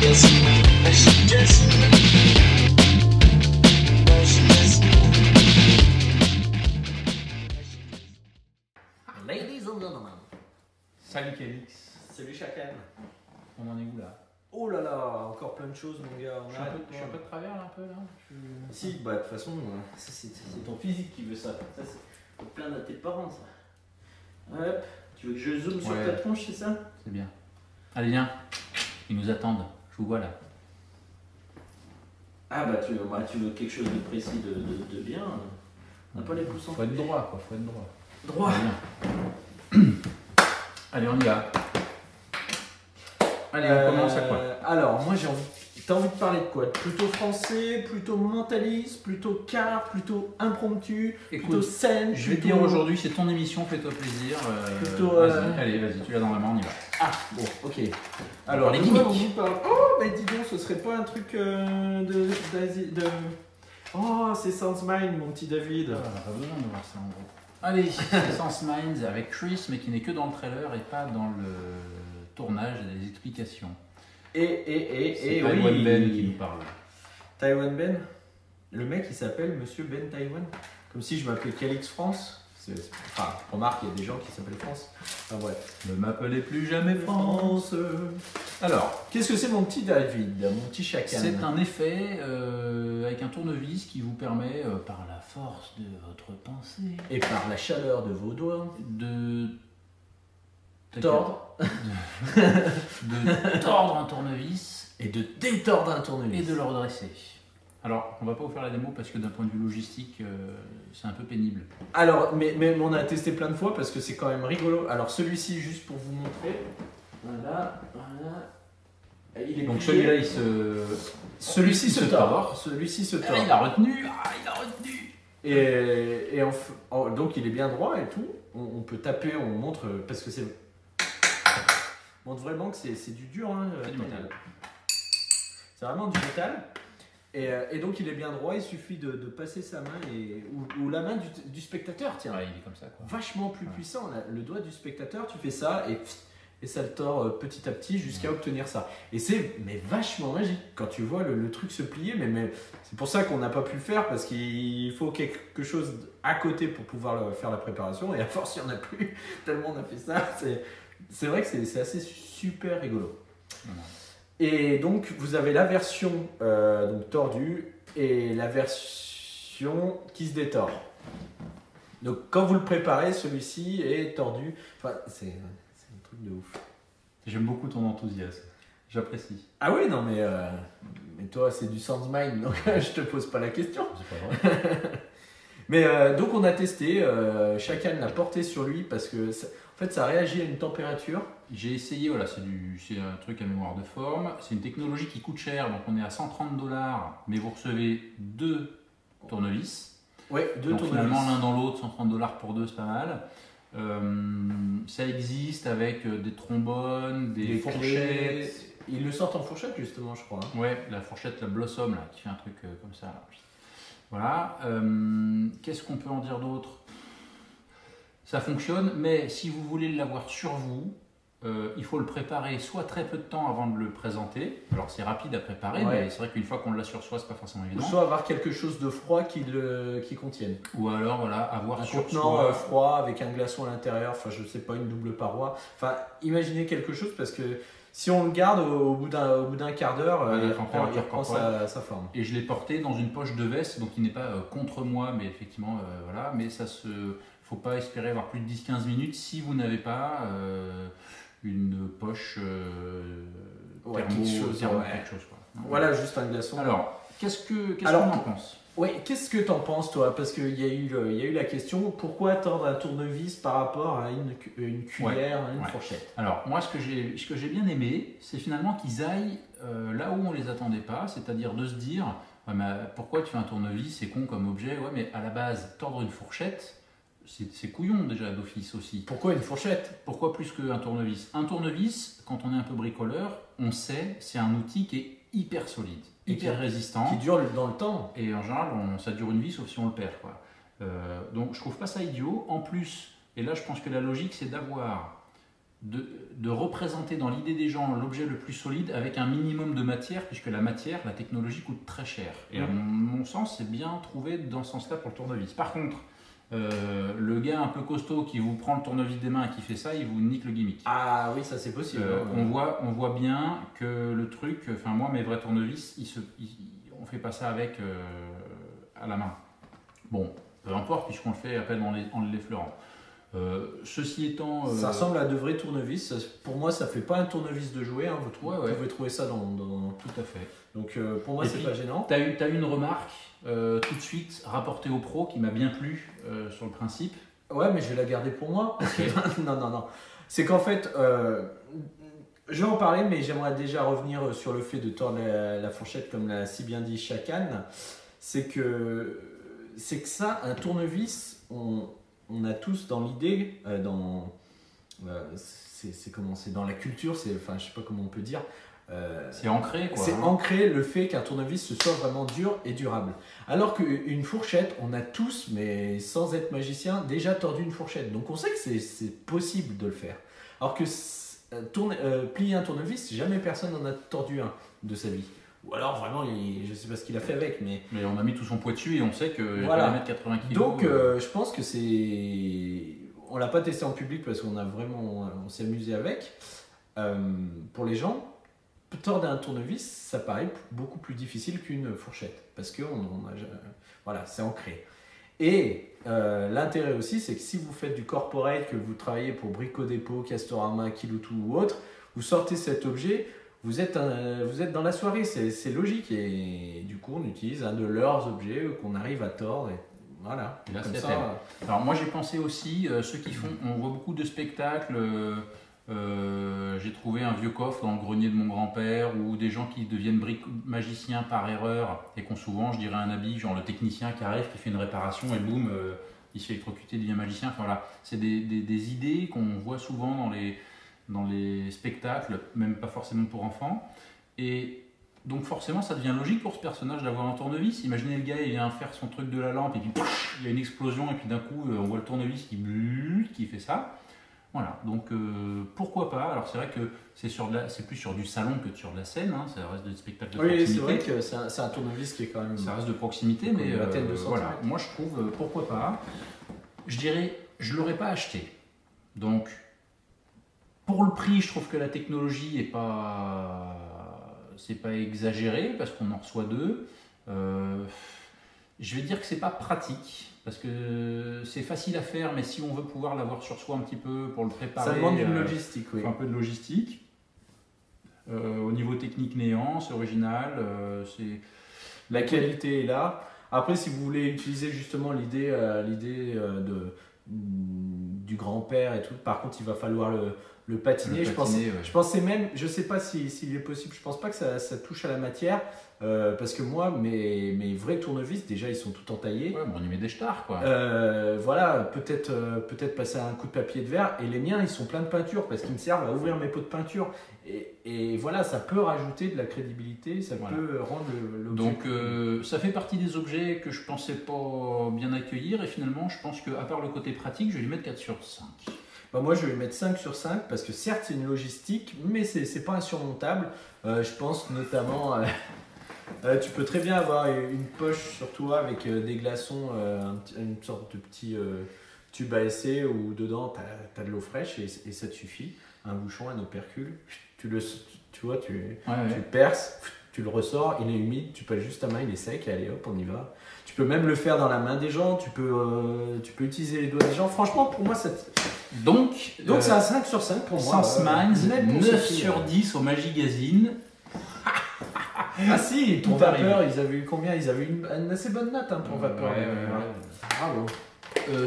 Ladies and gentlemen. Salut Calix. Salut Chacan. On en est où là? Oh là là, encore plein de choses mon gars. Je suis un peu de travers là, un peu là. Si, bah de toute façon, c'est ton physique qui veut ça. Ça c'est pour plaindre à tes parents ça. Hop, tu veux que je zoome sur ta tronche, c'est ça? C'est bien. Allez viens, ils nous attendent. Je vous vois là. Ah bah tu veux quelque chose de précis, de bien. On n'a pas les pouces en Faut être droit quoi, faut être droit. Droit. Allez, on y va. Allez, on commence à quoi? Alors, moi t'as envie de parler de quoi? Plutôt français, plutôt mentaliste, plutôt carte, plutôt impromptu, Écoute, plutôt scène. Je vais te dire aujourd'hui, c'est ton émission, fais-toi plaisir. Vas-y, allez, vas-y, tu l'as dans la main, on y va. Ah, bon, ok. Alors, les de gimmicks. quoi on nous parle? Oh, mais dis donc, ce serait pas un truc de... Oh, c'est Sans Mind, mon petit David. On n'a pas besoin de voir ça en gros. Allez, c'est Sense Minds avec Chris, mais qui n'est que dans le trailer et pas dans le tournage et les explications. Et Taïwan Ben qui nous parle. Taïwan Ben, le mec il s'appelle Monsieur Ben Taïwan. Comme si je m'appelais Calix France. Enfin, remarque, il y a des gens qui s'appellent France. Enfin bref. Ne m'appelez plus jamais France. Alors, qu'est-ce que c'est mon petit David, mon petit Chacan? C'est un effet avec un tournevis qui vous permet, par la force de votre pensée, et par la chaleur de vos doigts, de tordre, de tordre un tournevis et de détordre un tournevis et de le redresser. Alors, on va pas vous faire la démo parce que d'un point de vue logistique, c'est un peu pénible. Alors, mais on a testé plein de fois parce que c'est quand même rigolo. Alors, celui-ci, juste pour vous montrer. Voilà. Il est donc plié. celui-là, il se... Celui-ci se tord. Ah, il a retenu. Ah, il a retenu. Et donc, il est bien droit et tout. On peut taper, on montre, parce que c'est... On montre vraiment que c'est du dur. Hein. C'est du métal. C'est vraiment du métal. Et donc il est bien droit, il suffit de passer sa main ou la main du spectateur, tiens. Ouais, il est comme ça quoi. Vachement plus puissant, le doigt du spectateur, tu fais ça et ça le tord petit à petit jusqu'à obtenir ça. Et c'est vachement magique quand tu vois le truc se plier, mais c'est pour ça qu'on n'a pas pu le faire parce qu'il faut quelque chose à côté pour pouvoir faire la préparation et à force il n'y en a plus, tellement on a fait ça. C'est vrai que c'est assez super rigolo. Et donc vous avez la version donc tordue et la version qui se détord. Donc quand vous le préparez, celui-ci est tordu. Enfin, c'est un truc de ouf. J'aime beaucoup ton enthousiasme. J'apprécie. Ah oui, non mais toi c'est du Sans Mind, donc je te pose pas la question. C'est pas vrai. Mais donc on a testé, chacun l'a porté sur lui parce que en fait ça réagit à une température. J'ai essayé, voilà, c'est un truc à mémoire de forme. C'est une technologie qui coûte cher, donc on est à 130 $, mais vous recevez 2 tournevis. Ouais, 2 donc tournevis. Finalement l'un dans l'autre, 130 $ pour 2, c'est pas mal. Ça existe avec des trombones, des fourchettes. Ils le sortent en fourchette justement, je crois. Hein. Ouais, la fourchette, la Blossom, là, qui fait un truc comme ça. Là. Voilà. Qu'est-ce qu'on peut en dire d'autre? Ça fonctionne, mais si vous voulez l'avoir sur vous, il faut le préparer soit très peu de temps avant de le présenter. Alors c'est rapide à préparer, mais c'est vrai qu'une fois qu'on l'a sur soi, c'est pas forcément évident. Ou soit avoir quelque chose de froid qui contienne. Ou alors voilà, avoir un sur contenant soi froid avec un glaçon à l'intérieur. Enfin, je sais pas, une double paroi. Enfin, imaginez quelque chose parce que si on le garde au bout d'un quart d'heure, il reprend sa forme. Et je l'ai porté dans une poche de veste, donc il n'est pas contre moi, mais effectivement, voilà. Mais faut pas espérer avoir plus de 10-15 minutes si vous n'avez pas une poche quelque chose. Quoi. Voilà, juste un glaçon. Alors, qu'est-ce qu'on en pense? Oui, qu'est-ce que t'en penses toi? Parce qu'il y a eu la question, pourquoi tordre un tournevis par rapport à une cuillère, une fourchette? Alors, moi, ce que j'ai bien aimé, c'est finalement qu'ils aillent là où on les attendait pas, c'est-à-dire de se dire, ouais, mais pourquoi tu fais un tournevis, c'est con comme objet, ouais, mais à la base, tordre une fourchette, c'est couillon déjà d'office aussi. Pourquoi une fourchette? Pourquoi plus qu'un tournevis? Un tournevis, quand on est un peu bricoleur, on sait, c'est un outil qui est hyper solide, hyper résistant. Qui dure dans le temps. Et en général, ça dure une vie, sauf si on le perd, quoi. Donc je trouve pas ça idiot. En plus, et là je pense que la logique c'est d'avoir de représenter dans l'idée des gens l'objet le plus solide avec un minimum de matière, puisque la matière, la technologie coûte très cher. Et à mon sens, c'est bien trouvé dans ce sens-là pour le tournevis. Par contre, le gars un peu costaud qui vous prend le tournevis des mains et qui fait ça, il vous nique le gimmick. Ah oui, ça c'est possible. On voit bien que le truc, enfin moi mes vrais tournevis, on fait pas ça avec à la main. Bon, peu importe puisqu'on le fait à peine en l'effleurant. Ceci étant... Ça ressemble à de vrais tournevis. Pour moi, ça fait pas un tournevis de jouet. Hein. Vous pouvez trouver ça dans... Tout à fait. Donc pour moi, c'est pas gênant. Tu as une remarque tout de suite rapportée au pro qui m'a bien plu sur le principe. Ouais, mais je vais la garder pour moi. Okay. non. C'est qu'en fait, je vais en parler, mais j'aimerais déjà revenir sur le fait de tordre la fourchette, comme l'a si bien dit Chacan. C'est que ça, un tournevis, on a tous dans l'idée, c'est dans la culture, enfin je sais pas comment on peut dire. C'est ancré quoi. C'est ancré le fait qu'un tournevis ce soit vraiment dur et durable. Alors qu'une fourchette, on a tous, mais sans être magicien, déjà tordu une fourchette. Donc on sait que c'est possible de le faire. Alors que plier un tournevis, jamais personne n'en a tordu un de sa vie. Ou alors vraiment, je ne sais pas ce qu'il a fait avec, mais on a mis tout son poids dessus et on sait qu'il voilà. va mettre 80 kg. Donc je pense que on l'a pas testé en public parce on s'est amusé avec. Pour les gens, tordre un tournevis, ça paraît beaucoup plus difficile qu'une fourchette parce que voilà, c'est ancré. Et l'intérêt aussi, c'est que si vous faites du corporate, que vous travaillez pour Brico Dépôt, Castorama, Kiloutou ou autre, vous sortez cet objet. Vous êtes dans la soirée, c'est logique et du coup on utilise un de leurs objets qu'on arrive à tordre et voilà. Et là, comme c'est ça. Alors moi j'ai pensé aussi, ceux qui font, on voit beaucoup de spectacles, j'ai trouvé un vieux coffre dans le grenier de mon grand-père ou des gens qui deviennent magiciens par erreur et qui ont souvent, je dirais, un habit, genre le technicien qui arrive, qui fait une réparation et boum, il se fait électrocuter, il devient magicien. Enfin voilà, c'est des idées qu'on voit souvent dans les spectacles, même pas forcément pour enfants. Et donc forcément, ça devient logique pour ce personnage d'avoir un tournevis. Imaginez le gars, il vient faire son truc de la lampe et puis il y a une explosion et puis d'un coup, on voit le tournevis qui fait ça. Voilà, donc pourquoi pas. Alors c'est vrai que c'est plus sur du salon que sur de la scène, hein. Ça reste des spectacles de proximité. Oui, c'est vrai que c'est un tournevis qui est quand même... Ça reste de proximité, mais voilà, moi je trouve, pourquoi pas. Je dirais, je ne l'aurais pas acheté. Donc... Pour le prix, je trouve que la technologie c'est pas exagéré parce qu'on en reçoit deux. Je vais dire que c'est pas pratique parce que c'est facile à faire, mais si on veut pouvoir l'avoir sur soi un petit peu pour le préparer, ça demande une logistique, oui. Un peu de logistique. Au niveau technique néant, c'est original. La qualité est là. Après, si vous voulez utiliser justement l'idée du grand-père et tout, par contre, il va falloir le patiner. Je pensais même, je sais pas s'il est possible, je pense pas que ça touche à la matière, parce que moi, mes vrais tournevis, déjà, ils sont tout entaillés. Ouais, on y met des stars, quoi. Voilà, peut-être passer un coup de papier de verre, et les miens, ils sont pleins de peinture, parce qu'ils me servent à ouvrir mes pots de peinture. Et voilà, ça peut rajouter de la crédibilité, ça peut rendre l'objet. Donc, ça fait partie des objets que je pensais pas bien accueillir, et finalement, je pense qu'à part le côté pratique, je vais lui mettre 4 sur 5. Bah moi, je vais lui mettre 5 sur 5 parce que certes, c'est une logistique, mais c'est pas insurmontable. Je pense notamment, tu peux très bien avoir une poche sur toi avec des glaçons, une sorte de petit tube à essai où dedans, tu as de l'eau fraîche et ça te suffit. Un bouchon, un opercule, tu le perces, tu le ressors, il est humide, tu passes juste ta main, il est sec et allez hop, on y va. Tu peux même le faire dans la main des gens, tu peux utiliser les doigts des gens. Franchement, pour moi, Donc c'est un 5 sur 5 pour moi. Sense Minds, 9 sur 10 au Magigazine. Ah si, pour Vapeur, ils avaient eu combien? Ils avaient eu une assez bonne note pour Vapeur. Ouais. Bravo.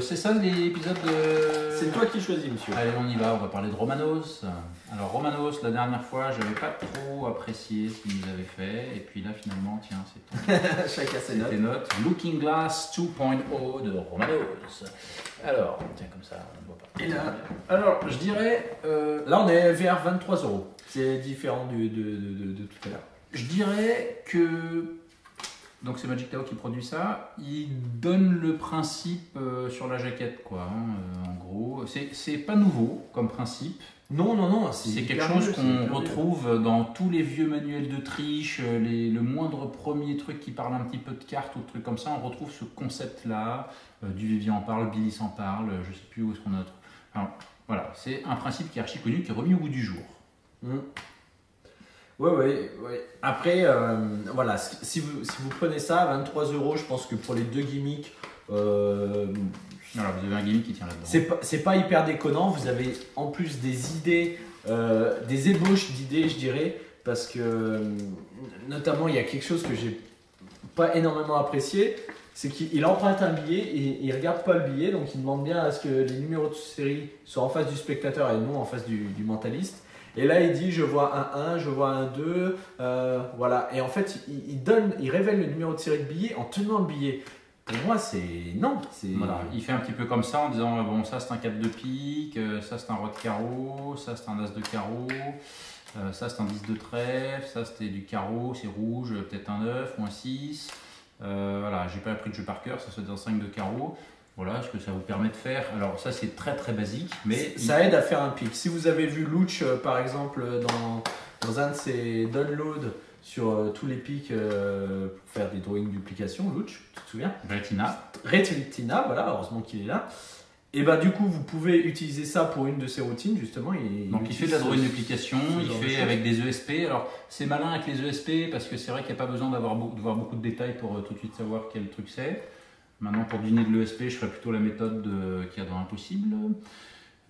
C'est ça l'épisode de... C'est toi qui choisis, monsieur. Allez, on y va, on va parler de Romanos. Alors Romanos, la dernière fois, j'avais pas trop apprécié ce qu'ils nous avaient fait. Et puis là, finalement, tiens, c'est chacun ses notes. notes. Looking Glass 2.0 de Romanos. Alors, tiens, comme ça, on ne voit pas. Et là, alors, je dirais... là, on est vers 23 €. C'est différent de tout à l'heure. Je dirais que donc c'est Magic Tao qui produit ça, il donne le principe sur la jaquette, quoi. En gros, c'est pas nouveau comme principe. Non, c'est quelque chose qu'on retrouve dans tous les vieux manuels de triche, le moindre premier truc qui parle un petit peu de cartes ou de trucs comme ça, on retrouve ce concept-là. Duvivier en parle, Billy s'en parle, je sais plus où est-ce qu'on a. Alors, voilà, c'est un principe qui est archi connu, qui est remis au goût du jour. Ouais. Après, voilà, si vous prenez ça, 23 €, je pense que pour les 2 gimmicks, voilà, vous avez un gimmick qui tient là-dedans. c'est pas hyper déconnant. Vous avez en plus des idées, des ébauches d'idées, je dirais, parce que notamment il y a quelque chose que j'ai pas énormément apprécié, c'est qu'il emprunte un billet et il regarde pas le billet, donc il demande bien à ce que les numéros de série soient en face du spectateur et non en face du mentaliste. Et là, il dit je vois un 1, je vois un 2, voilà. Et en fait, il révèle le numéro de série de billet en tenant le billet. Pour moi, Voilà. Il fait un petit peu comme ça en disant bon, ça c'est un 4 de pique, ça c'est un roi de carreau, ça c'est un as de carreau, ça c'est un 10 de trèfle, ça c'était du carreau, c'est rouge, peut-être un 9 ou un 6. Voilà, j'ai pas appris le jeu par cœur, ça c'est un 5 de carreau. Voilà ce que ça vous permet de faire. Alors ça c'est très très basique, mais ça aide à faire un pic. Si vous avez vu Luch par exemple dans un de ses downloads sur tous les pics pour faire des drawing duplication, Luch, tu te souviens? Retina, voilà, heureusement qu'il est là. Et bah du coup vous pouvez utiliser ça pour une de ses routines justement. Donc il fait de la drawing duplication, il fait avec des ESP. Alors c'est malin avec les ESP parce que c'est vrai qu'il n'y a pas besoin de voir beaucoup de détails pour tout de suite savoir quel truc c'est. Maintenant, pour deviner de l'ESP, je ferai plutôt la méthode qu'il y a dans Impossible.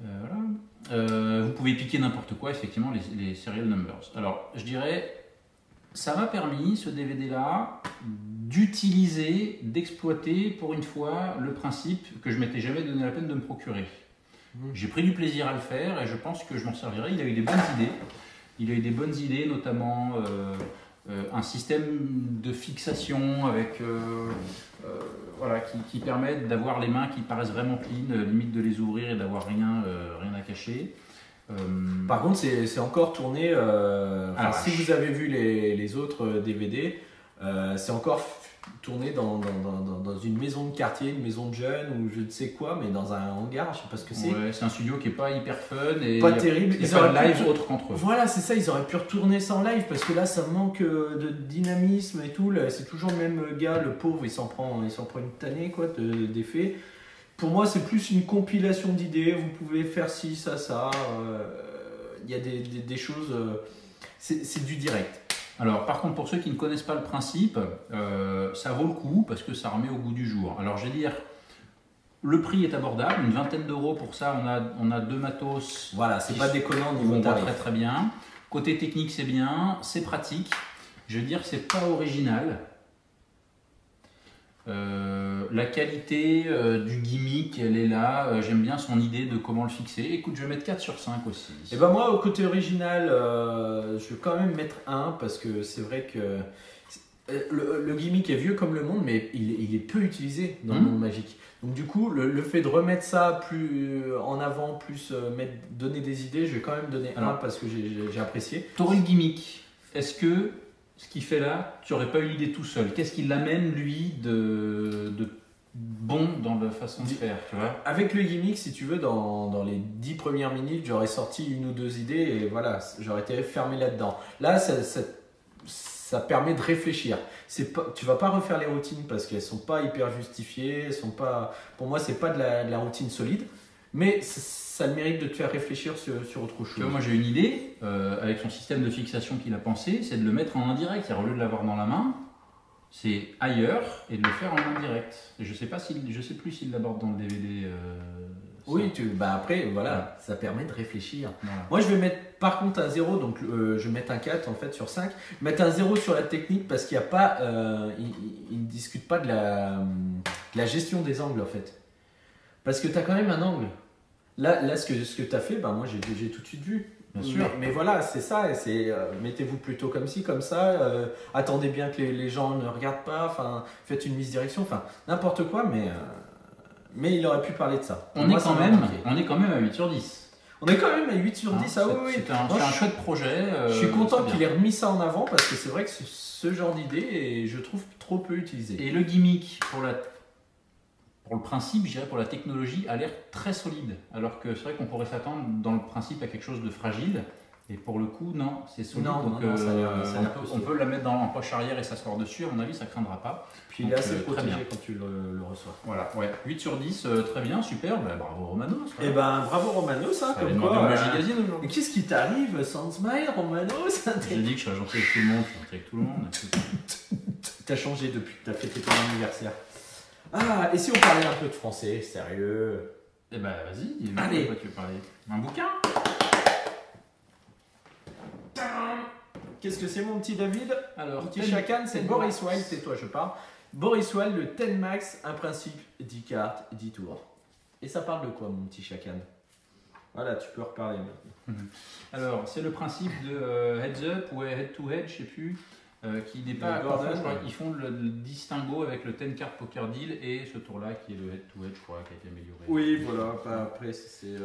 Voilà. Vous pouvez piquer n'importe quoi, effectivement, les serial numbers. Alors, je dirais, ça m'a permis, ce DVD-là, d'utiliser, d'exploiter, pour une fois, le principe que je m'étais jamais donné la peine de me procurer. J'ai pris du plaisir à le faire et je pense que je m'en servirai. Il a eu des bonnes idées. Notamment un système de fixation avec... voilà, qui permettent d'avoir les mains qui paraissent vraiment clean, limite de les ouvrir et d'avoir rien à cacher. Par contre, c'est encore tourné. Si vous avez vu les autres DVD, c'est encore tourné dans une maison de quartier, une maison de jeunes ou je ne sais quoi, mais dans un hangar, je ne sais pas ce que c'est. Ouais, c'est un studio qui n'est pas hyper fun et pas terrible. Il n'y a pas de live autre qu'entre eux. Voilà, c'est ça, ils auraient pu retourner ça en live parce que là, ça manque de dynamisme et tout. C'est toujours le même gars, le pauvre, il s'en prend une tannée quoi, d'effets. Pour moi, c'est plus une compilation d'idées. Vous pouvez faire ci, ça. Il y a des choses. C'est du direct. Alors, par contre, pour ceux qui ne connaissent pas le principe, ça vaut le coup parce que ça remet au goût du jour. Alors, je vais dire, le prix est abordable, une 20aine d'euros pour ça. On a 2 matos. Voilà, c'est pas déconnant au niveau tarif. Très très bien. Côté technique, c'est bien, c'est pratique. Je veux dire, c'est pas original. La qualité du gimmick, elle est là. J'aime bien son idée de comment le fixer. Écoute, je vais mettre 4 sur 5 aussi. Et ben moi, au côté original, je vais quand même mettre 1 parce que c'est vrai que le gimmick est vieux comme le monde, mais il est peu utilisé dans le monde magique. Donc du coup, le fait de remettre ça plus en avant, plus donner des idées, je vais quand même donner 1 parce que j'ai apprécié. T'aurais le gimmick. Est-ce que ce qu'il fait là, tu n'aurais pas eu l'idée tout seul? Qu'est-ce qui l'amène, lui, de bon dans la façon de faire, tu vois? Avec le gimmick, si tu veux, dans les 10 premières minutes, j'aurais sorti 1 ou 2 idées et voilà, j'aurais été fermé là-dedans. Là, ça permet de réfléchir. Tu vas pas refaire les routines parce qu'elles sont pas hyper justifiées, pour moi, c'est pas de la routine solide, mais ça a le mérite de te faire réfléchir sur autre chose. Tu vois, moi j'ai une idée, avec son système de fixation qu'il a pensé, c'est de le mettre en indirect. C'est-à-dire, au lieu de l'avoir dans la main, c'est ailleurs et de le faire en indirect. Et je sais plus s'il l'aborde dans le DVD. Oui, après, voilà, ça permet de réfléchir. Voilà. Moi, je vais mettre par contre un 0, donc je vais mettre un 4 en fait sur 5. Mettre un 0 sur la technique parce qu'il n'y a pas, il ne discute pas de la gestion des angles en fait. Parce que tu as quand même un angle. Là ce que tu as fait, moi j'ai tout de suite vu. Bien sûr. Mais voilà, c'est ça. Mettez-vous plutôt comme ci, comme ça. Attendez bien que les gens ne regardent pas. Faites une misdirection. N'importe quoi, mais il aurait pu parler de ça. On est quand même à 8 sur 10. On est quand même à 8 sur 10. Ah oui, oui. C'est un chouette projet. Je suis content qu'il ait remis ça en avant parce que c'est vrai que ce genre d'idée est, je trouve, trop peu utilisé. Et le gimmick pour le principe, je dirais pour la technologie, a l'air très solide. Alors que c'est vrai qu'on pourrait s'attendre dans le principe à quelque chose de fragile. Et pour le coup, non, c'est solide. Non, donc non, ça a l'air on peut la mettre en poche arrière et s'asseoir dessus. À mon avis, ça ne craindra pas. Puis il est assez protégé quand tu le reçois. Voilà, ouais. 8 sur 10, très bien, super. Bah, bravo Romanos. Eh ben, bravo Romanos. Hein, comme quoi, Magazine mais aujourd'hui. qu'est-ce qui t'arrive sans smile, Romanos? J'ai dit que je serais gentil avec tout le monde. Je suis gentil avec tout le monde. T'as changé depuis que t'as fêté ton anniversaire. Ah, et si on parlait un peu de français, sérieux? Eh ben, vas-y, dis-moi Allez. de quoi tu veux parler. Un bouquin? Qu'est-ce que c'est, mon petit David? Alors, Petit chacun, c'est Boris Wilde, c'est toi, je parle. Boris Wilde, le 10 max, un principe, 10 cartes, 10 tours. Et ça parle de quoi, mon petit chacun? Voilà, tu peux reparler maintenant. Alors, c'est le principe de heads up ou head to head, je sais plus, qui n'est pas à Gordon, confondre, je crois. ouais. Ils font le distinguo avec le 10 card poker deal et ce tour-là qui est le head to head, je crois, qui a été amélioré. Oui, voilà, après c'est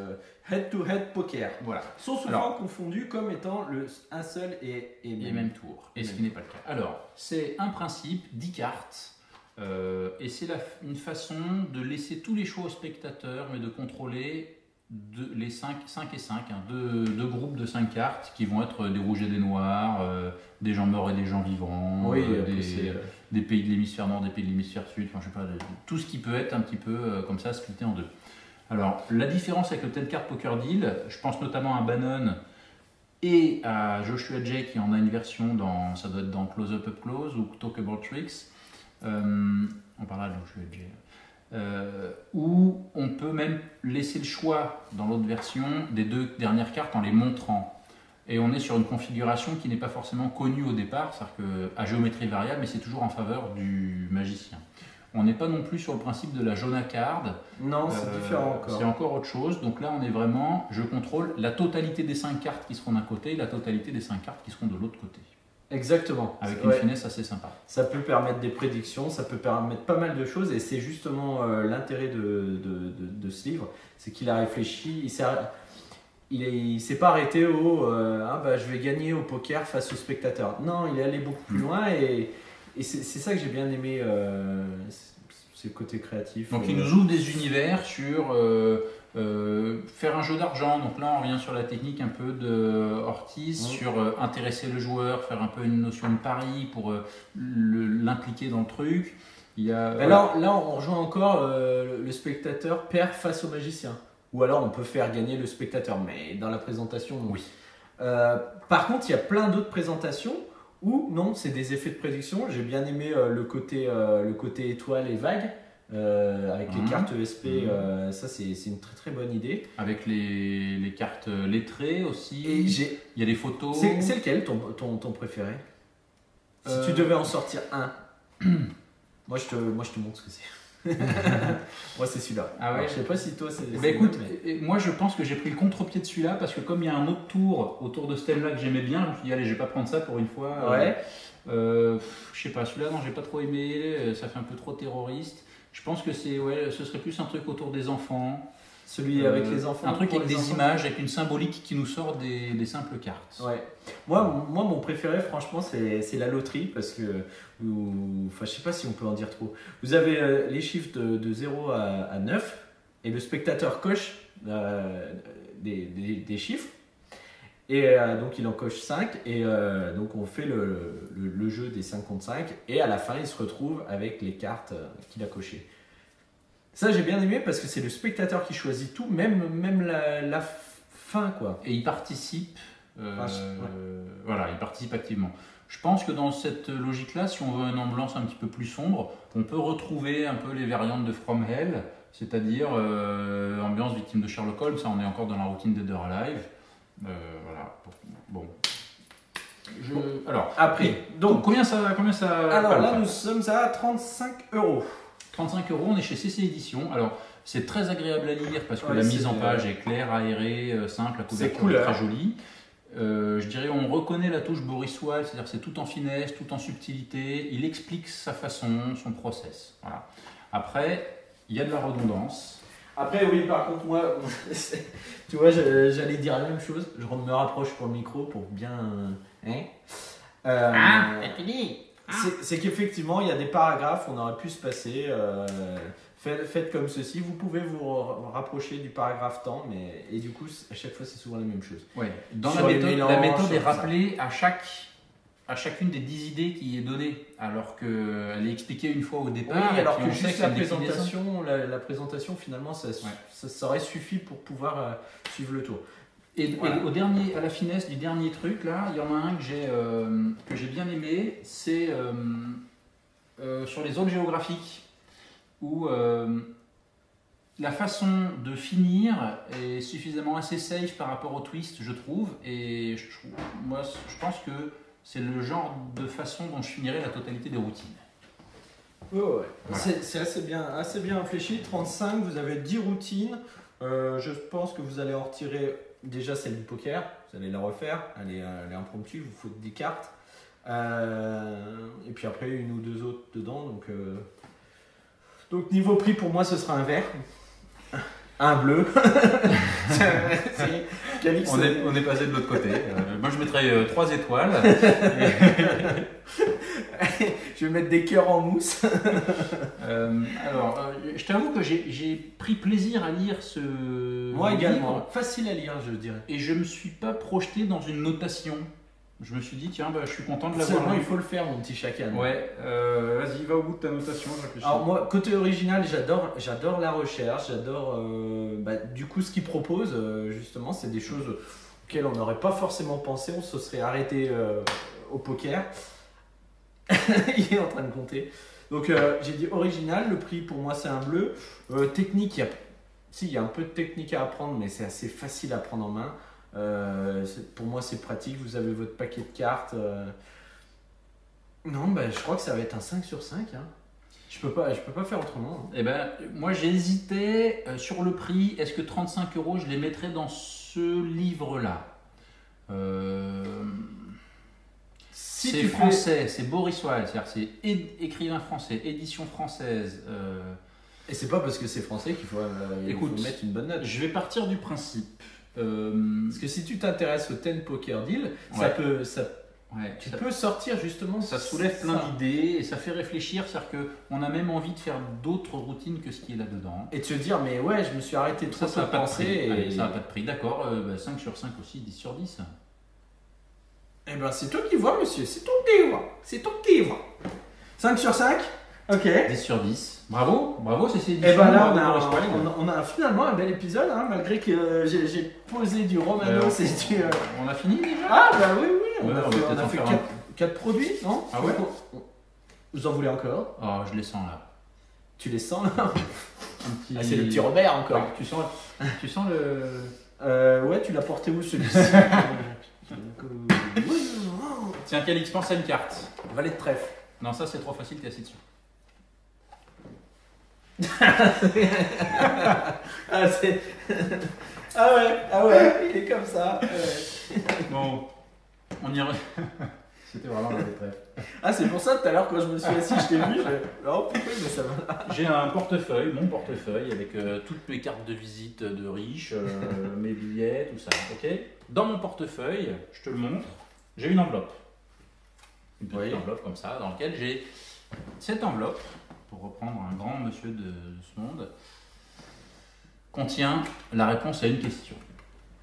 head-to-head poker. Voilà. Sont souvent confondus comme étant un seul et même tour, et ce qui n'est pas le cas. Alors, c'est un principe, 10 cartes, et c'est une façon de laisser tous les choix aux spectateurs, mais de contrôler les 5 et 5, hein, deux groupes de 5 cartes qui vont être des rouges et des noirs, des gens morts et des gens vivants, Oui, des pays de l'hémisphère nord, des pays de l'hémisphère sud, enfin, je sais pas, tout ce qui peut être un petit peu comme ça, splitté en deux. Alors, la différence avec le 10 card poker deal, je pense notamment à Bannon et à Joshua Jay qui en a une version ça doit être dans Close Up Up Close ou Talk About Tricks. On parlera de Joshua Jay. Où on peut même laisser le choix dans l'autre version des 2 dernières cartes en les montrant. Et on est sur une configuration qui n'est pas forcément connue au départ, c'est-à-dire qu'à géométrie variable, mais c'est toujours en faveur du magicien. On n'est pas non plus sur le principe de la Jona card. Non, c'est différent encore. C'est encore autre chose. Donc là, on est vraiment, je contrôle la totalité des 5 cartes qui seront d'un côté et la totalité des 5 cartes qui seront de l'autre côté. Exactement. Avec une finesse assez sympa. Ça peut permettre des prédictions, ça peut permettre pas mal de choses et c'est justement l'intérêt de ce livre, c'est qu'il a réfléchi, il s'est pas arrêté au je vais gagner au poker face aux spectateurs. Non, il est allé beaucoup plus loin et c'est ça que j'ai bien aimé, c'est le côté créatif. Donc il nous ouvre des univers sur faire un jeu d'argent. Donc là on revient sur la technique un peu de Ortiz, sur intéresser le joueur, faire un peu une notion de pari pour l'impliquer dans le truc. Alors là on rejoint encore le spectateur perd face au magicien. Ou alors on peut faire gagner le spectateur, mais dans la présentation, non. Oui. Par contre, il y a plein d'autres présentations où non, c'est des effets de prédiction. J'ai bien aimé le côté étoile et vague avec les cartes ESP. Ça, c'est une très très bonne idée. Avec les cartes lettrées aussi. Et il y a des photos. C'est lequel ton préféré? Si tu devais en sortir un, moi je te montre ce que c'est. Moi c'est celui-là. Ah ouais. Alors, je sais pas si toi c'est. Écoute, moi je pense que j'ai pris le contre-pied de celui-là parce que comme il y a un autre tour autour de ce thème-là que j'aimais bien, je me suis dit allez, je vais pas prendre ça pour une fois. Ouais. Je sais pas, celui-là non, j'ai pas trop aimé, ça fait un peu trop terroriste. Je pense que ce serait plus un truc autour des enfants. Celui avec les enfants. Un truc avec des enfants. Images, avec une symbolique qui nous sort des simples cartes. Ouais. Moi, mon préféré, franchement, c'est la loterie parce que, je sais pas si on peut en dire trop. Vous avez les chiffres de 0 à 9 et le spectateur coche des chiffres. Et donc il en coche 5 et donc on fait le jeu des 5 contre 5 et à la fin il se retrouve avec les cartes qu'il a cochées. Ça j'ai bien aimé parce que c'est le spectateur qui choisit tout, même la fin quoi. Et il participe, voilà, il participe activement. Je pense que dans cette logique-là, si on veut une ambiance un petit peu plus sombre, on peut retrouver un peu les variantes de From Hell, c'est-à-dire ambiance victime de Sherlock Holmes, ça on est encore dans la routine Dead or Alive. Voilà. Bon. Alors, après, donc combien ça alors là, nous sommes à 35 €. 35 €, on est chez CC Éditions. Alors, c'est très agréable à lire parce que la mise en page est claire, aérée, simple, la couverture est très jolie. Je dirais, on reconnaît la touche Boris Wilde, c'est-à-dire c'est tout en finesse, tout en subtilité. Il explique sa façon, son process. Voilà. Après, il y a de la redondance. Après, oui, par contre, moi, tu vois, j'allais dire la même chose. Je me rapproche pour le micro pour bien. Hein t'as fini. C'est qu'effectivement, il y a des paragraphes, on aurait pu se passer. Faites comme ceci, vous pouvez vous rapprocher du paragraphe temps, mais et du coup, à chaque fois, c'est souvent la même chose. Ouais. Dans Sur les mélanges, la méthode est sur ça. rappelée à chacune des 10 idées qui est donnée, alors qu'elle est expliquée une fois au départ. Oui, alors et puis que on sait juste c'est la une déclinaison. présentation, la présentation, finalement, ça aurait suffi pour pouvoir suivre le tour. Et Voilà. à la finesse du dernier truc, là, il y en a un que j'ai bien aimé, c'est sur les zones géographiques, où la façon de finir est suffisamment assez safe par rapport au twist, je trouve, et moi, je pense que c'est le genre de façon dont je finirai la totalité des routines. Ouais. Voilà. C'est assez bien réfléchi. 35, vous avez 10 routines. Je pense que vous allez en retirer déjà celle du poker. Vous allez la refaire. Elle est impromptue. Vous faut des cartes. Et puis après, une ou deux autres dedans. Donc niveau prix, pour moi, ce sera un vert. Un bleu. Calix, On est passé de l'autre côté. Moi, je mettrais 3 étoiles. Je vais mettre des cœurs en mousse. Je t'avoue que j'ai pris plaisir à lire ce Moi également. livre, Facile à lire, je dirais. et je me suis pas projeté dans une notation. Je me suis dit, tiens, je suis content de l'avoir Seulement, lu. il faut le faire, mon petit chacal. Ouais, vas-y, va au bout de ta notation, je réfléchis. Alors moi, côté original, j'adore la recherche, j'adore du coup ce qu'il propose, justement, c'est des choses auxquelles on n'aurait pas forcément pensé, on se serait arrêté au poker. Il est en train de compter. Donc j'ai dit original, le prix pour moi c'est un bleu. Technique, il y a un peu de technique à apprendre, mais c'est assez facile à prendre en main. Pour moi c'est pratique, vous avez votre paquet de cartes. Non, je crois que ça va être un 5 sur 5. Hein. Je peux pas faire autrement. Eh ben, moi j'hésitais sur le prix. Est-ce que 35 € je les mettrais dans ce livre-là Si c'est tu français, c'est Boris Wilde, c'est-à-dire c'est écrivain français, édition française. Et c'est pas parce que c'est français qu'il faut, Écoute, faut mettre une bonne note. Je vais partir du principe. Parce que si tu t'intéresses au 10 Poker Deal, tu peux sortir justement. Ça soulève plein d'idées et ça fait réfléchir, c'est-à-dire qu'on a même envie de faire d'autres routines que ce qui est là-dedans. Et de se dire, mais ouais, je me suis arrêté trop Ça de n'a pas de penser. prix. Et... Allez, ça n'a pas de prix, d'accord. 5 sur 5 aussi, 10 sur 10. Eh ben, c'est toi qui vois, monsieur, c'est toi qui vois. C'est toi qui vois. 5 sur 5. Ok. 10 sur 10. Bravo, c'est ces Et éditions. ben là, bravo, on a finalement un bel épisode, hein, malgré que j'ai posé du Romano. On a fini déjà. Ah, bah oui, Ouais, on a fait 4 produits, non? Ah ouais? Vous en voulez encore? Oh, je les sens là. Tu les sens là? Un petit... Ah, c'est le petit Robert encore. Ouais, tu sens le... Ouais, tu l'as porté où celui-ci? Tiens, Calix, pense à une carte. Valet de trèfle. Non, ça c'est trop facile, t'es assis dessus. Ah ouais, il est comme ça. Bon, on y revient. C'était vraiment la trèfle. Ah, c'est pour ça tout à l'heure quand je me suis assis, je t'ai vu. Oh putain, mais ça va. J'ai un portefeuille, mon portefeuille, avec toutes mes cartes de visite de riches, mes billets, tout ça. Ok. Dans mon portefeuille, je te le montre, j'ai une enveloppe. Une petite enveloppe comme ça, dans laquelle j'ai cette enveloppe, pour reprendre un grand monsieur de ce monde, contient la réponse à une question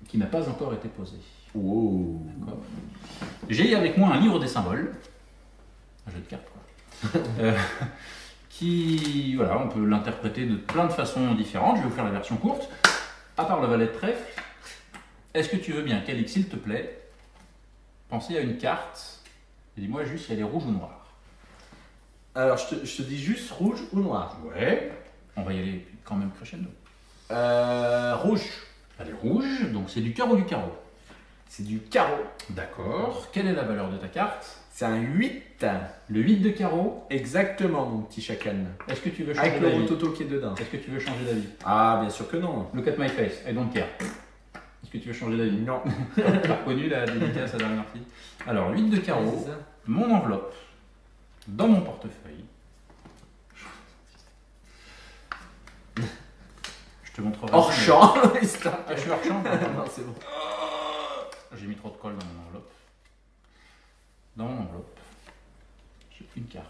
qui n'a pas encore été posée. Wow. J'ai avec moi un livre des symboles, un jeu de cartes quoi, qui, voilà, on peut l'interpréter de plein de façons différentes. Je vais vous faire la version courte. À part le valet de trèfle, est-ce que tu veux bien, Calix, s'il te plaît, penser à une carte et dis-moi juste si elle est rouge ou noire. Alors, je te dis juste rouge ou noir. Ouais. On va y aller quand même crescendo. Rouge. Elle est rouge, donc c'est du cœur ou du carreau? C'est du carreau. D'accord. Quelle est la valeur de ta carte? C'est un 8. Le 8 de carreau. Exactement, mon petit chacan. Est-ce que tu veux changer avec d'avis? le rototo qui est dedans. Est-ce que tu veux changer d'avis? Ah, bien sûr que non. Look at my face, I don't care. Est-ce que tu veux changer d'avis? Non. Tu as reconnu la dédicace à la dernière fille. Alors, 8 de carreau, mon enveloppe, dans mon portefeuille. Je Je te montrerai. Hors champ. Ah, je suis hors champ. Non, c'est bon. J'ai mis trop de colle dans mon enveloppe. Dans mon enveloppe, j'ai une carte.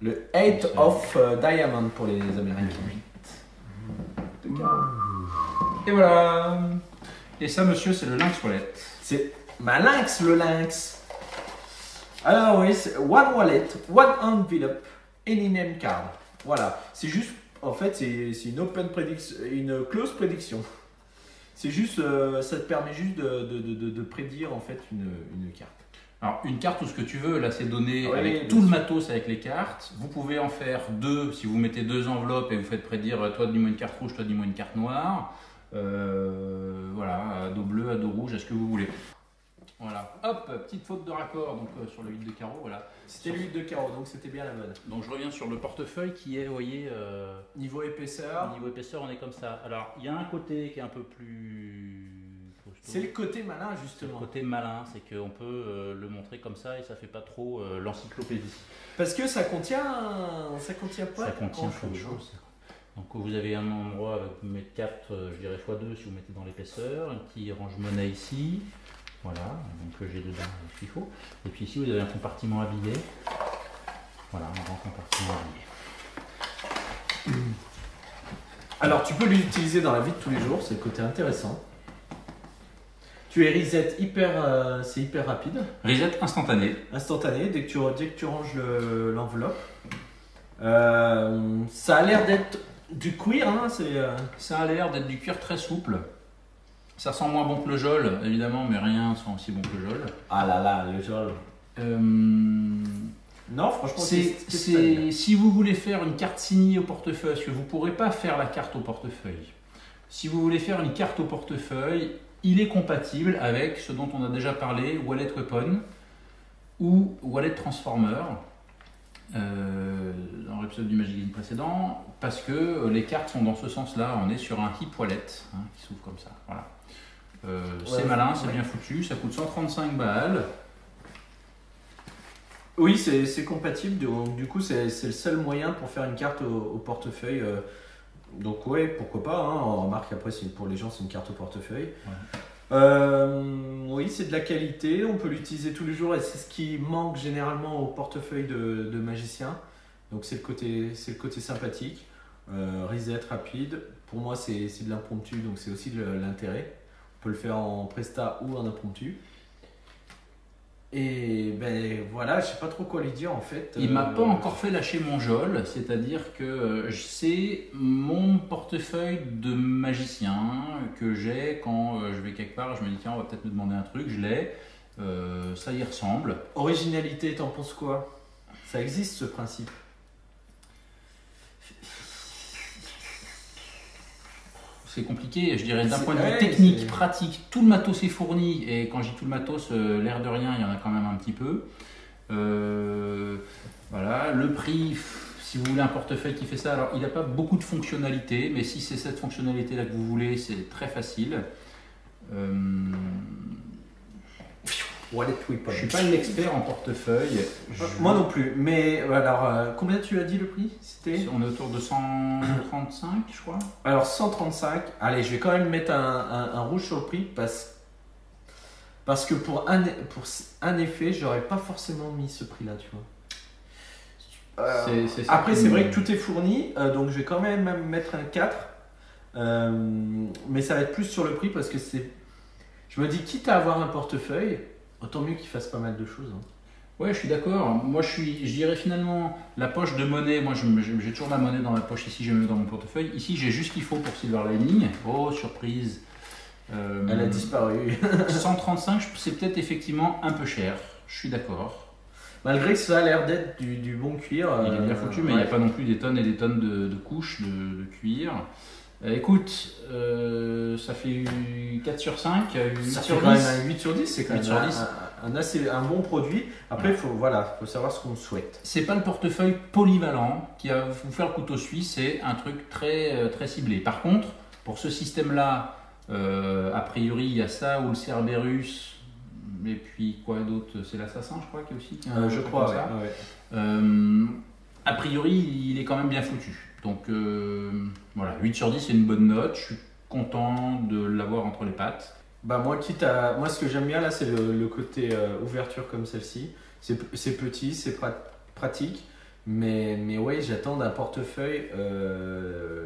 Le 8 of Diamond pour les Américains. Et voilà. Et ça, monsieur, c'est le lynx wallet. C'est ma lynx, le lynx. Alors oui, c'est one wallet, one envelope, any name card. Voilà, c'est juste, en fait, c'est une open prediction, une close prédiction. C'est juste, ça te permet juste de prédire en fait une carte. Alors, une carte ou ce que tu veux, là c'est donné Ouais, avec tout le matos avec les cartes. Vous pouvez en faire deux si vous mettez deux enveloppes et vous faites prédire toi dis-moi une carte rouge, toi dis-moi une carte noire. Voilà, à dos bleu, à dos rouge, à ce que vous voulez. Voilà, hop, petite faute de raccord donc, sur le 8 de carreau. Voilà. C'était le 8 de carreau, donc c'était bien la bonne. Donc je reviens sur le portefeuille qui est, vous voyez, Niveau épaisseur. niveau épaisseur, on est comme ça. Alors, il y a un côté qui est un peu plus costaud. C'est le côté malin Le justement. côté malin, c'est qu'on peut le montrer comme ça et ça fait pas trop l'encyclopédie. Parce que ça contient pas Ça contient plein de choses. Donc vous avez un endroit avec vous mettez 4, je dirais x2 si vous mettez dans l'épaisseur, un petit range-monnaie ici. Voilà, donc j'ai dedans ce qu'il faut. Et puis ici vous avez un compartiment habillé. Voilà, un grand compartiment habillé. Alors tu peux l'utiliser dans la vie de tous les jours, c'est le côté intéressant. Tu es reset hyper, c'est hyper rapide, Reset instantané. instantané, dès que tu ranges l'enveloppe. Ça a l'air d'être du cuir, hein, c'est... Ça a l'air d'être du cuir très souple. Ça sent moins bon que le jol, évidemment, mais rien sent aussi bon que le jol. Ah là là, le jol. Non, franchement, Si vous voulez faire une carte signée au portefeuille, parce que vous ne pourrez pas faire la carte au portefeuille. Si vous voulez faire une carte au portefeuille, il est compatible avec ce dont on a déjà parlé, Wallet Weapon ou Wallet Transformer, dans l'épisode du Magic Game précédent, parce que les cartes sont dans ce sens-là. On est sur un hip wallet hein, qui s'ouvre comme ça. Voilà. C'est malin, c'est bien foutu, ça coûte 135 balles. Oui, c'est compatible, donc du coup c'est le seul moyen pour faire une carte au portefeuille. Donc ouais, pourquoi pas, hein. On remarque après pour les gens c'est une carte au portefeuille. Ouais. Oui, c'est de la qualité, on peut l'utiliser tous les jours et c'est ce qui manque généralement au portefeuille de magicien. Donc c'est le côté sympathique, reset rapide. Pour moi c'est de l'impromptu, donc c'est aussi de l'intérêt. On peut le faire en presta ou en impromptu. Et ben voilà, je sais pas trop quoi lui dire en fait. Il m'a pas encore fait lâcher mon jol, c'est-à-dire que c'est mon portefeuille de magicien que j'ai quand je vais quelque part, je me dis tiens on va peut-être me demander un truc, je l'ai, ça y ressemble. Originalité, t'en penses quoi? Ça existe ce principe? C'est compliqué, je dirais d'un point de vue technique, pratique, tout le matos est fourni, et quand je dis tout le matos, l'air de rien, il y en a quand même un petit peu. Voilà, le prix, si vous voulez un portefeuille qui fait ça, alors il n'a pas beaucoup de fonctionnalités, mais si c'est cette fonctionnalité-là que vous voulez, c'est très facile. Wallet Weapon. Je ne suis pas un expert en portefeuille. Moi non plus, mais alors combien tu as dit le prix? On est autour de 135, je crois. Alors 135, allez, je vais quand même mettre un rouge sur le prix parce que pour un effet, j'aurais pas forcément mis ce prix-là, tu vois. Après, c'est vrai que tout est fourni, donc je vais quand même mettre un 4, mais ça va être plus sur le prix parce que je me dis, quitte à avoir un portefeuille, autant mieux qu'il fasse pas mal de choses. Hein. Ouais, je suis d'accord. Moi, je dirais finalement la poche de monnaie. Moi, j'ai toujours ma monnaie dans ma poche ici, je mets dans mon portefeuille. Ici, j'ai juste ce qu'il faut pour Silver Lining. Oh, surprise. Elle a disparu. 135, c'est peut-être effectivement un peu cher. Je suis d'accord. Malgré que ça a l'air d'être du bon cuir. Il est bien foutu, mais il n'y a pas non plus des tonnes et des tonnes de couches de cuir. Écoute, ça fait 4 sur 5, 8 ça sur fait 10. Quand même un 8 sur 10, c'est quand même sur 10. un bon produit. Après, il faut savoir ce qu'on souhaite. C'est pas le portefeuille polyvalent qui va vous faire le couteau suisse, c'est un truc très, très ciblé. Par contre, pour ce système-là, a priori, il y a ça ou le Cerberus, et puis quoi d'autre? C'est l'assassin, je crois, qui est aussi. Je crois, a priori, il est quand même bien foutu. Donc voilà, 8 sur 10 c'est une bonne note, je suis content de l'avoir entre les pattes. Bah moi, moi ce que j'aime bien là, c'est le côté ouverture comme celle-ci. C'est petit, c'est pratique, mais ouais, j'attends d'un portefeuille.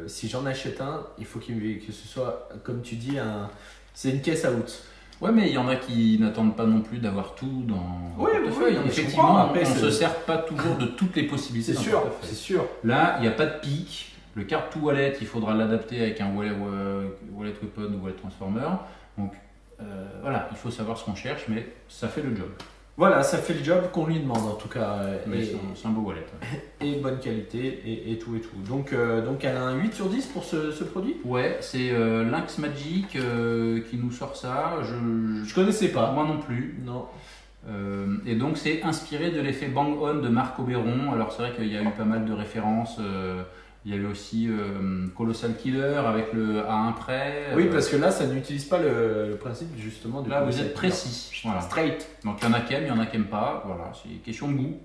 Si j'en achète un, il faut que ce soit, comme tu dis, c'est une caisse à out. Ouais, mais il y en a qui n'attendent pas non plus d'avoir tout dans le portefeuille. Oui, Effectivement, après, on ne se sert pas toujours de toutes les possibilités. C'est sûr, c'est sûr. Là, il n'y a pas de pic. Le card to wallet, il faudra l'adapter avec un wallet weapon ou wallet transformer. Donc voilà, il faut savoir ce qu'on cherche, mais ça fait le job. Voilà, ça fait le job qu'on lui demande en tout cas. C'est un beau wallet. Et bonne qualité et tout et tout. Donc elle a un 8 sur 10 pour ce produit. Ouais, c'est Lynx Magic qui nous sort ça. Je connaissais pas. Moi non plus. Non. Et donc c'est inspiré de l'effet Bang On de Marc Oberon. Alors c'est vrai qu'il y a eu pas mal de références. Il y avait aussi Colossal Killer avec le à un prêt. Oui, parce que là, ça n'utilise pas le principe justement du. Là, vous êtes précis. Voilà. Straight. Donc il y en a qui aiment, il y en a qui n'aiment pas. Voilà, c'est une question de goût.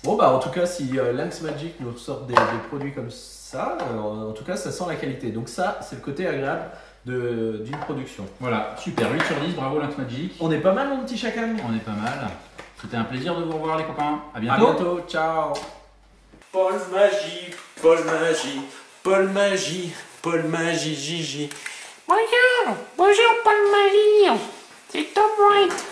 Bon, bah en tout cas, si Lynx Magic nous sort des produits comme ça, en tout cas, ça sent la qualité. Donc, ça, c'est le côté agréable d'une production. Voilà, super. 8 sur 10, bravo Lynx Magic. On est pas mal, mon petit chacal. On est pas mal. C'était un plaisir de vous revoir, les copains. À À bientôt. bientôt. Ciao. Paul Magie, Paul Magie, Paul Magie, Paul Magie, Gigi. Bonjour, Paul Magie, c'est Tom White.